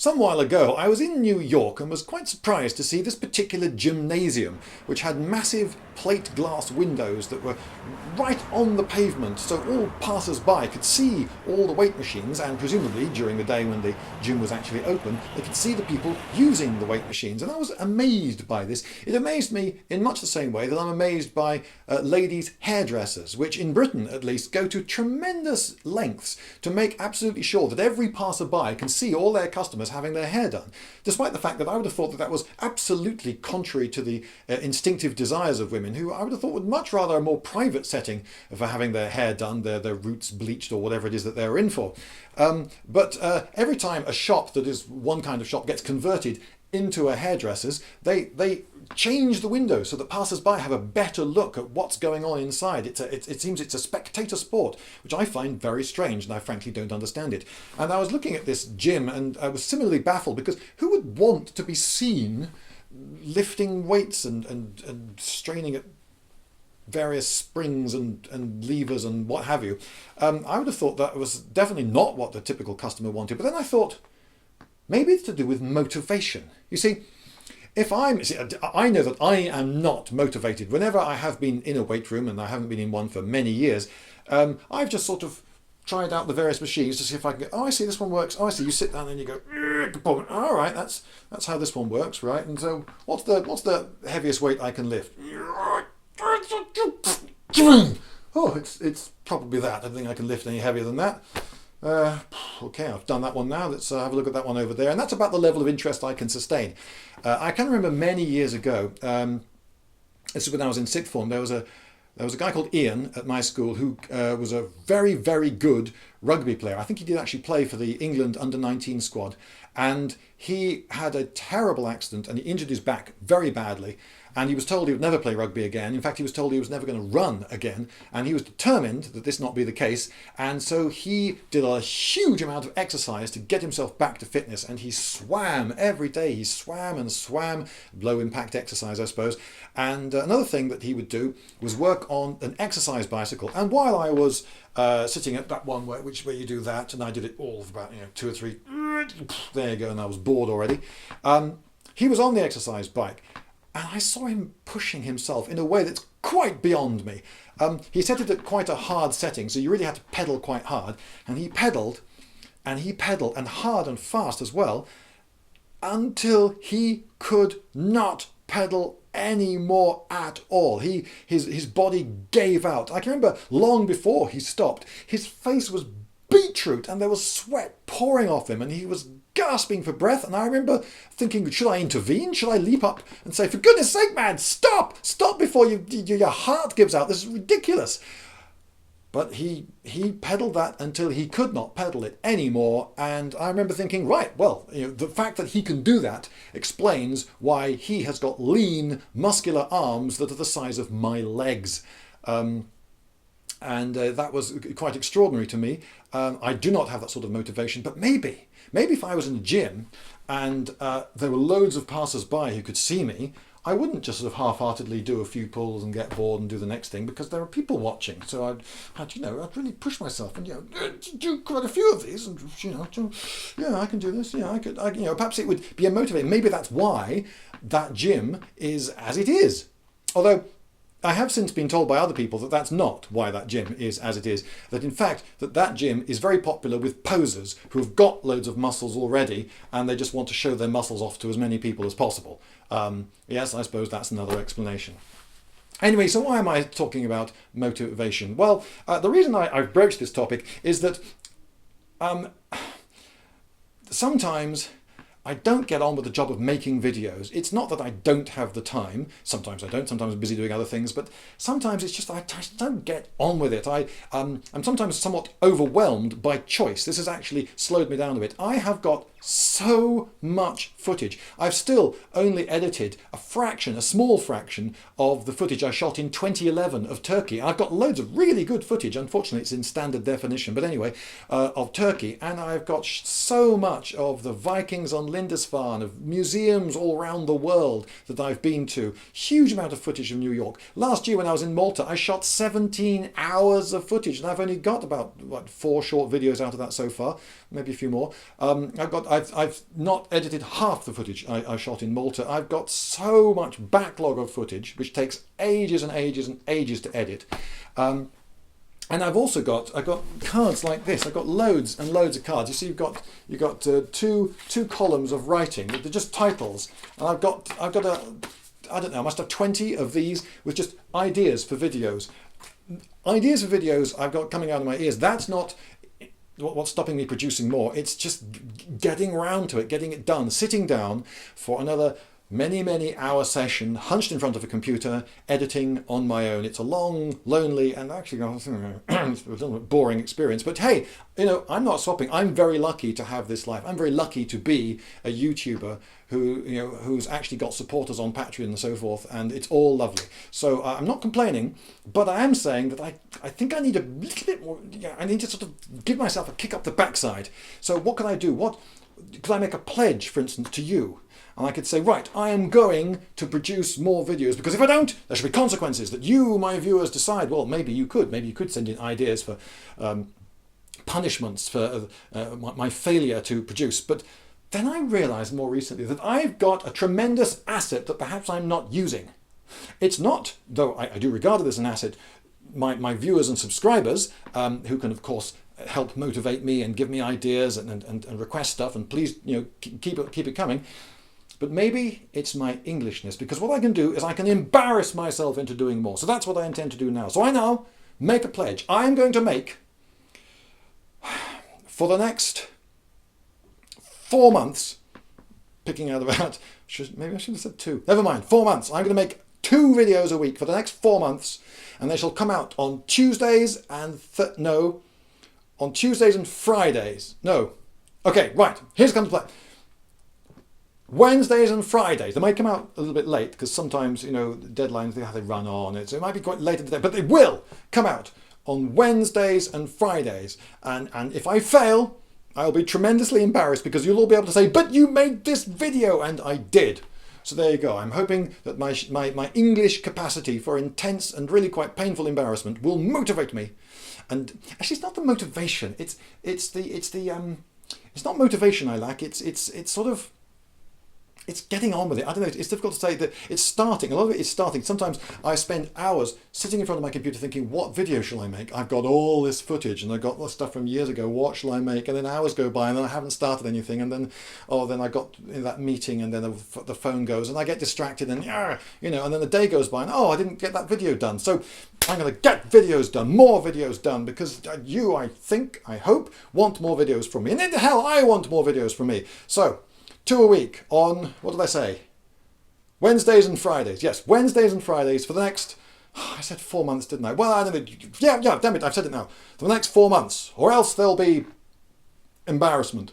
Some while ago, I was in New York and was quite surprised to see this particular gymnasium, which had massive plate glass windows that were right on the pavement, so all passers-by could see all the weight machines, and presumably during the day when the gym was actually open, they could see the people using the weight machines. And I was amazed by this. It amazed me in much the same way that I'm amazed by ladies' hairdressers, which in Britain at least go to tremendous lengths to make absolutely sure that every passer-by can see all their customers having their hair done, despite the fact that I would have thought that that was absolutely contrary to the instinctive desires of women, who I would have thought would much rather a more private setting for having their hair done, their roots bleached or whatever it is that they're in for. But every time a shop that is one kind of shop gets converted into a hairdresser's, they change the window so that passers-by have a better look at what's going on inside. It seems it's a spectator sport, which I find very strange, and I frankly don't understand it. And I was looking at this gym and I was similarly baffled, because who would want to be seen lifting weights and straining at various springs and levers and what have you? I would have thought that was definitely not what the typical customer wanted. But then I thought, maybe it's to do with motivation. You see, I know that I am not motivated. Whenever I have been in a weight room, and I haven't been in one for many years, I've just sort of tried out the various machines to see if I can get, oh, I see this one works. Oh, I see, you sit down and you go, all right, that's how this one works, right? And so what's the heaviest weight I can lift? Oh, it's probably that. I don't think I can lift any heavier than that. Okay, I've done that one now. Let's have a look at that one over there. And that's about the level of interest I can sustain. I can remember many years ago, this is when I was in sixth form, there was a guy called Ian at my school who was a very, very good rugby player. I think he did actually play for the England under-19 squad. And he had a terrible accident and he injured his back very badly. And he was told he would never play rugby again. In fact, he was told he was never going to run again. And he was determined that this not be the case. And so he did a huge amount of exercise to get himself back to fitness. And he swam every day. He swam and swam, low impact exercise, I suppose. And another thing that he would do was work on an exercise bicycle. And while I was sitting at that one where you do that, and I did it all for about 2 or 3, there you go, and I was bored already. He was on the exercise bike. And I saw him pushing himself in a way that's quite beyond me. He set it at quite a hard setting, so you really had to pedal quite hard. And he pedaled, and hard and fast as well, until he could not pedal anymore at all. His body gave out. I can remember long before he stopped, his face was beetroot and there was sweat pouring off him and he was gasping for breath. And I remember thinking, should I intervene? Should I leap up and say, for goodness sake, man, stop before your heart gives out. This is ridiculous. But he pedalled that until he could not pedal it anymore. And I remember thinking, right, well, the fact that he can do that explains why he has got lean, muscular arms that are the size of my legs. And that was quite extraordinary to me. I do not have that sort of motivation, but maybe if I was in a gym and there were loads of passers-by who could see me, I wouldn't just sort of half-heartedly do a few pulls and get bored and do the next thing, because there are people watching. So I'd really push myself and do quite a few of these, and yeah, I can do this. Yeah, I could. Perhaps it would be a motivator. Maybe that's why that gym is as it is. Although I have since been told by other people that that's not why that gym is as it is. That in fact, that gym is very popular with posers who have got loads of muscles already and they just want to show their muscles off to as many people as possible. Yes, I suppose that's another explanation. Anyway, so why am I talking about motivation? Well, the reason I've broached this topic is that sometimes I don't get on with the job of making videos. It's not that I don't have the time. Sometimes I don't. Sometimes I'm busy doing other things. But sometimes it's just I just don't get on with it. I'm sometimes somewhat overwhelmed by choice. This has actually slowed me down a bit. I have got so much footage. I've still only edited a small fraction of the footage I shot in 2011 of Turkey. I've got loads of really good footage. Unfortunately, it's in standard definition. But anyway, of Turkey. And I've got so much of the Vikings on Lindisfarne, of museums all around the world that I've been to. Huge amount of footage of New York. Last year when I was in Malta, I shot 17 hours of footage and I've only got about 4 short videos out of that so far. maybe a few more. I've not edited half the footage I shot in Malta. I've got so much backlog of footage, which takes ages and ages and ages to edit. And I've got cards like this. I've got loads and loads of cards. You see, you've got two columns of writing. They're just titles, and I've got I don't know. I must have 20 of these with just ideas for videos. Ideas for videos I've got coming out of my ears. That's not what's stopping me producing more. It's just getting round to it, getting it done, sitting down for another many hour session, hunched in front of a computer, editing on my own. It's a long, lonely, and actually a little bit boring experience. But hey, I'm not swapping. I'm very lucky to have this life. I'm very lucky to be a YouTuber who's actually got supporters on Patreon and so forth, and it's all lovely. So I'm not complaining, but I am saying that I think I need a little bit more. I need to sort of give myself a kick up the backside. So what can I do? Could I make a pledge, for instance, to you? And I could say, right, I am going to produce more videos, because if I don't, there should be consequences that you, my viewers, decide. Well, maybe you could send in ideas for punishments for my failure to produce. But then I realized more recently that I've got a tremendous asset that perhaps I'm not using. It's not, though I do regard it as an asset, my viewers and subscribers, who can, of course, help motivate me and give me ideas and request stuff, and please, keep it coming. But maybe it's my Englishness, because what I can do is I can embarrass myself into doing more. So that's what I intend to do now. So I now make a pledge. I am going to make, for the next 4 months, picking out about, maybe I should have said 2. Never mind, 4 months. I'm going to make 2 videos a week for the next 4 months, and they shall come out on Tuesdays and on Tuesdays and Fridays. No. Okay, right. Here's comes the plan. Wednesdays and Fridays. They might come out a little bit late, because sometimes, deadlines, they run on. So it might be quite late in the day, but they will come out on Wednesdays and Fridays. And if I fail, I'll be tremendously embarrassed, because you'll all be able to say, but you made this video, and I did. So there you go. I'm hoping that my English capacity for intense and really quite painful embarrassment will motivate me. And actually, it's not the motivation. It's not motivation I lack. It's sort of, it's getting on with it. I don't know, it's difficult to say that it's starting. A lot of it is starting. Sometimes I spend hours sitting in front of my computer thinking, what video shall I make? I've got all this footage, and I've got stuff from years ago. What shall I make? And then hours go by, and then I haven't started anything. And then, then I got in that meeting, and then the phone goes, and I get distracted, and and then the day goes by, and I didn't get that video done. So I'm going to get videos done, more videos done, because you, I hope, want more videos from me. And in the hell, I want more videos from me. So 2 a week on, what did I say? Wednesdays and Fridays. Yes, Wednesdays and Fridays for the next, I said 4 months, didn't I? Well, I don't know. Yeah, damn it, I've said it now. For the next 4 months, or else there'll be embarrassment.